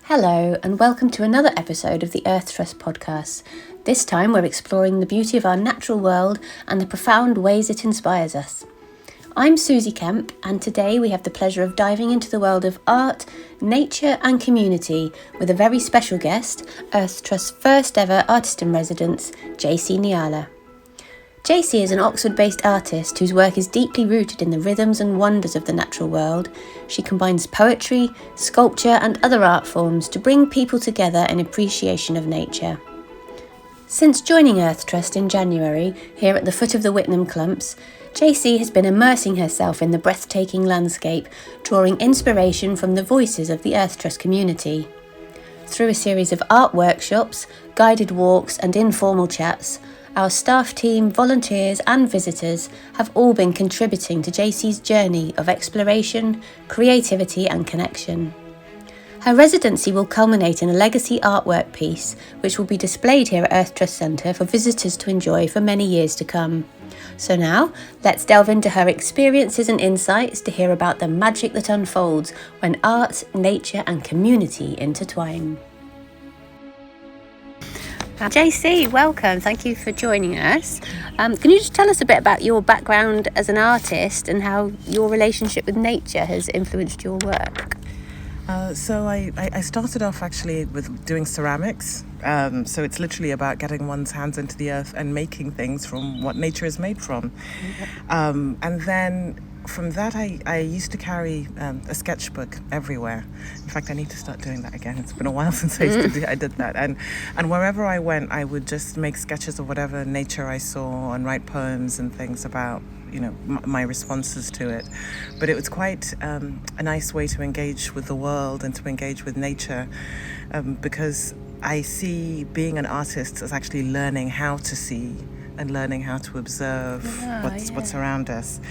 Hello, and welcome to another episode of the Earth Trust podcast. This time we're exploring the beauty of our natural world and the profound ways it inspires us. I'm Susie Kemp, and today we have the pleasure of diving into the world of art, nature and community with a very special guest, Earth Trust's first ever artist in residence, JC Niala. JC is an Oxford-based artist whose work is deeply rooted in the rhythms and wonders of the natural world. She combines poetry, sculpture and other art forms to bring people together in appreciation of nature. Since joining Earth Trust in January, here at the foot of the Whitnam Clumps, JC has been immersing herself in the breathtaking landscape, drawing inspiration from the voices of the Earth Trust community. Through a series of art workshops, guided walks and informal chats, our staff team, volunteers and visitors have all been contributing to JC's journey of exploration, creativity and connection. Her residency will culminate in a legacy artwork piece which will be displayed here at Earth Trust Centre for visitors to enjoy for many years to come. So now, let's delve into her experiences and insights to hear about the magic that unfolds when art, nature and community intertwine. JC, welcome. Thank you for joining us. Can you just tell us a bit about your background as an artist and how your relationship with nature has influenced your work? So I started off actually with doing ceramics. So it's literally about getting one's hands into the earth and making things from what nature is made from. And then from that, I used to carry a sketchbook everywhere. In fact, I need to start doing that again. It's been a while since I did that. And wherever I went, I would just make sketches of whatever nature I saw and write poems and things about, my responses to it. But it was quite a nice way to engage with the world and to engage with nature, because I see being an artist as actually learning how to see and learning how to observe what's around us.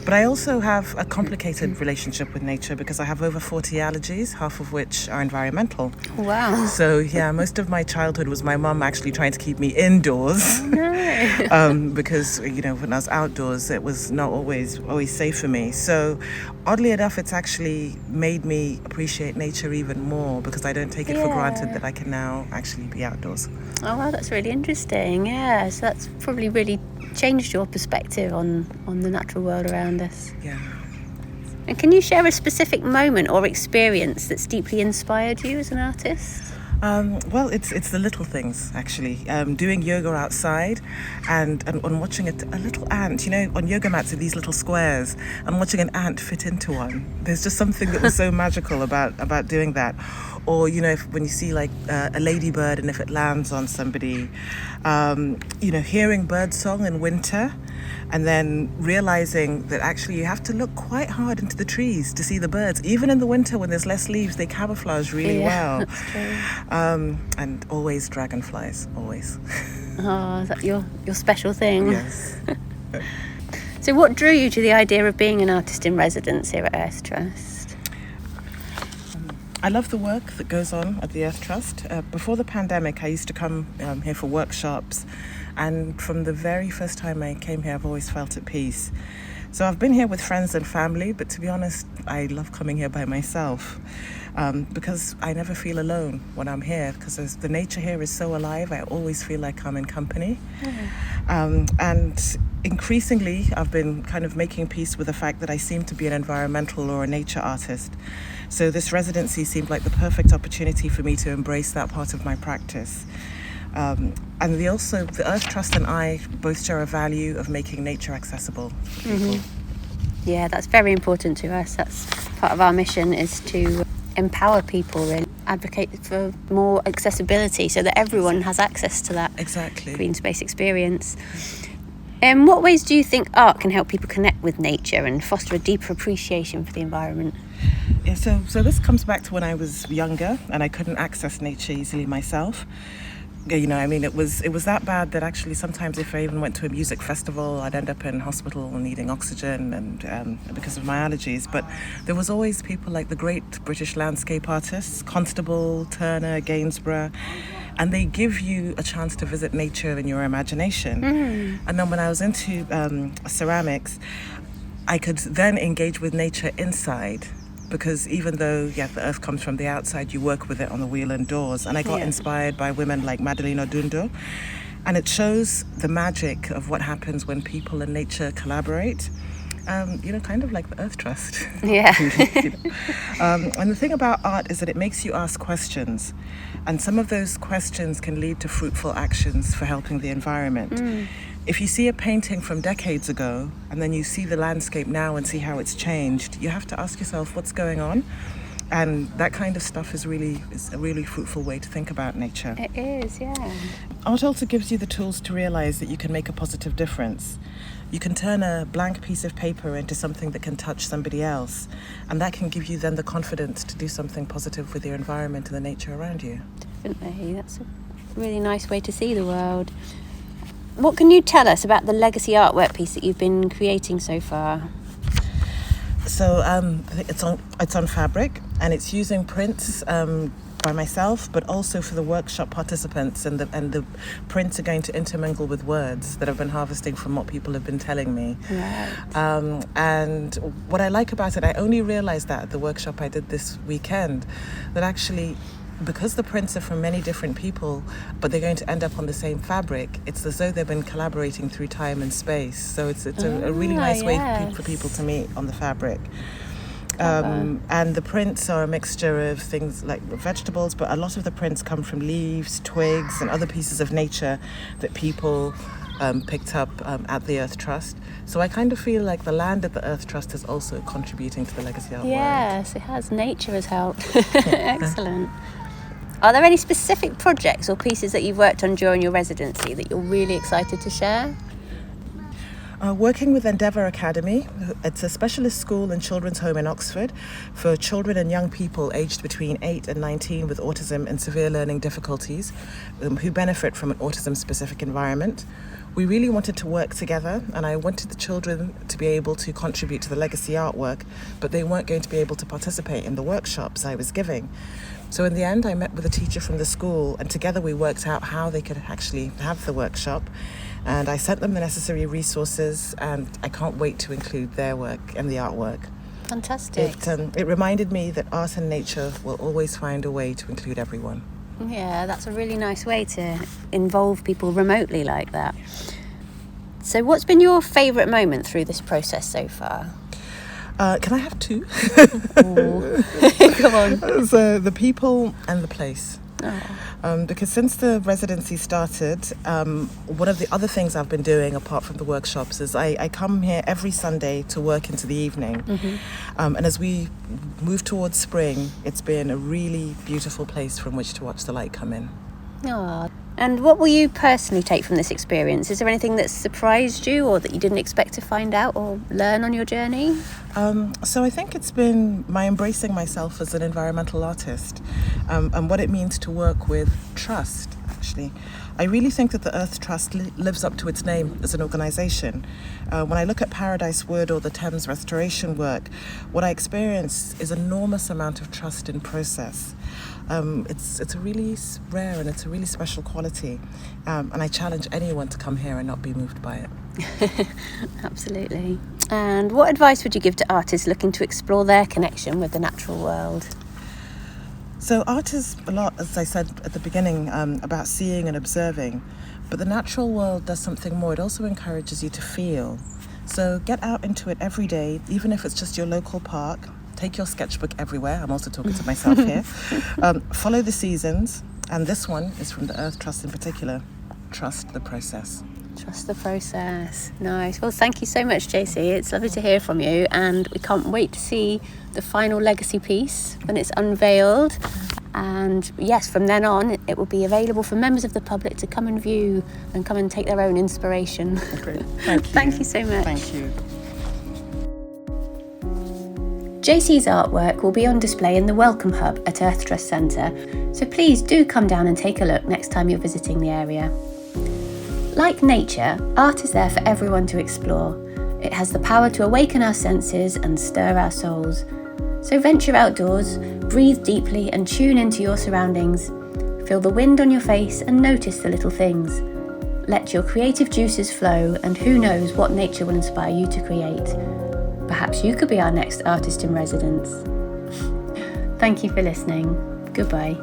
But I also have a complicated relationship with nature because I have over 40 allergies, half of which are environmental. Wow. So yeah, most of my childhood was my mum actually trying to keep me indoors. Oh, no. Because, when I was outdoors, it was not always safe for me. So oddly enough, it's actually made me appreciate nature even more because I don't take it for granted that I can now actually be outdoors. Oh, wow, that's really interesting. Yeah, so that's probably really changed your perspective on the natural world around us. Yeah. And can you share a specific moment or experience that's deeply inspired you as an artist? Well, it's the little things, actually. Doing yoga outside and watching a little ant, on yoga mats are these little squares, and watching an ant fit into one. There's just something that was so magical about doing that. Or, when you see like a ladybird and if it lands on somebody, hearing bird song in winter and then realizing that actually you have to look quite hard into the trees to see the birds. Even in the winter when there's less leaves, they camouflage really well. That's true. And always dragonflies, always. Oh, is that your special thing? Yes. So what drew you to the idea of being an artist in residence here at Earth Trust? I love the work that goes on at the Earth Trust. Before the pandemic, I used to come here for workshops, and from the very first time I came here, I've always felt at peace. So I've been here with friends and family, but to be honest, I love coming here by myself because I never feel alone when I'm here, because the nature here is so alive. I always feel like I'm in company. And increasingly, I've been kind of making peace with the fact that I seem to be an environmental or a nature artist. So this residency seemed like the perfect opportunity for me to embrace that part of my practice. And the Earth Trust and I both share a value of making nature accessible to people. Yeah, that's very important to us. That's part of our mission, is to empower people and advocate for more accessibility so that everyone has access to that green space experience. In what ways do you think art can help people connect with nature and foster a deeper appreciation for the environment? Yeah, so this comes back to when I was younger and I couldn't access nature easily myself. It was that bad that actually sometimes if I even went to a music festival, I'd end up in hospital needing oxygen and because of my allergies. But there was always people like the great British landscape artists, Constable, Turner, Gainsborough, and they give you a chance to visit nature in your imagination. And then when I was into ceramics, I could then engage with nature inside because even though, the earth comes from the outside, you work with it on the wheel indoors. And I got inspired by women like Madeline Odundo. And it shows the magic of what happens when people and nature collaborate. Kind of like the Earth Trust. Yeah. And the thing about art is that it makes you ask questions. And some of those questions can lead to fruitful actions for helping the environment. If you see a painting from decades ago and then you see the landscape now and see how it's changed, you have to ask yourself what's going on. And that kind of stuff is a really fruitful way to think about nature. It is, yeah. Art also gives you the tools to realize that you can make a positive difference. You can turn a blank piece of paper into something that can touch somebody else. And that can give you then the confidence to do something positive with your environment and the nature around you. Definitely. That's a really nice way to see the world. What can you tell us about the legacy artwork piece that you've been creating so far? So it's on fabric, and it's using prints by myself, but also for the workshop participants, and the prints are going to intermingle with words that I've been harvesting from what people have been telling me. Right. And what I like about it, I only realized that at the workshop I did this weekend, that actually, because the prints are from many different people, but they're going to end up on the same fabric, it's as though they've been collaborating through time and space. So it's a really nice way for people to meet on the fabric. And the prints are a mixture of things like vegetables, but a lot of the prints come from leaves, twigs, and other pieces of nature that people picked up at the Earth Trust. So I kind of feel like the land at the Earth Trust is also contributing to the legacy art world. Yes, it has. Nature has helped. Excellent. Are there any specific projects or pieces that you've worked on during your residency that you're really excited to share? Working with Endeavour Academy, it's a specialist school and children's home in Oxford for children and young people aged between 8 and 19 with autism and severe learning difficulties who benefit from an autism-specific environment. We really wanted to work together, and I wanted the children to be able to contribute to the legacy artwork, but they weren't going to be able to participate in the workshops I was giving. So in the end, I met with a teacher from the school, and together we worked out how they could actually have the workshop. And I sent them the necessary resources, and I can't wait to include their work in the artwork. Fantastic. It reminded me that art and nature will always find a way to include everyone. Yeah, that's a really nice way to involve people remotely like that. So what's been your favourite moment through this process so far? Can I have two? Come on. So the people and the place. Oh. Because since the residency started, one of the other things I've been doing apart from the workshops is I come here every Sunday to work into the evening. Mm-hmm. And as we move towards spring, it's been a really beautiful place from which to watch the light come in. Oh. And what will you personally take from this experience? Is there anything that surprised you or that you didn't expect to find out or learn on your journey? So I think it's been my embracing myself as an environmental artist, and what it means to work with trust, actually. I really think that the Earth Trust lives up to its name as an organisation. When I look at Paradise Wood or the Thames restoration work, what I experience is enormous amount of trust in process. It's a really rare and it's a really special quality, and I challenge anyone to come here and not be moved by it. Absolutely. And what advice would you give to artists looking to explore their connection with the natural world? So art is a lot, as I said at the beginning, about seeing and observing, but the natural world does something more. It also encourages you to feel. So get out into it every day, even if it's just your local park. Take your sketchbook everywhere. I'm also talking to myself here. Follow the seasons, and this one is from the Earth Trust in particular. Trust the process. Trust the process. Nice. Well, thank you so much, JC. It's lovely to hear from you, and we can't wait to see the final legacy piece when it's unveiled. And yes, from then on, it will be available for members of the public to come and view and come and take their own inspiration. Great. Thank you. Thank you so much. Thank you. JC's artwork will be on display in the Welcome Hub at Earth Trust Centre, so please do come down and take a look next time you're visiting the area. Like nature, art is there for everyone to explore. It has the power to awaken our senses and stir our souls. So venture outdoors, breathe deeply and tune into your surroundings. Feel the wind on your face and notice the little things. Let your creative juices flow, and who knows what nature will inspire you to create. Perhaps you could be our next artist in residence. Thank you for listening. Goodbye.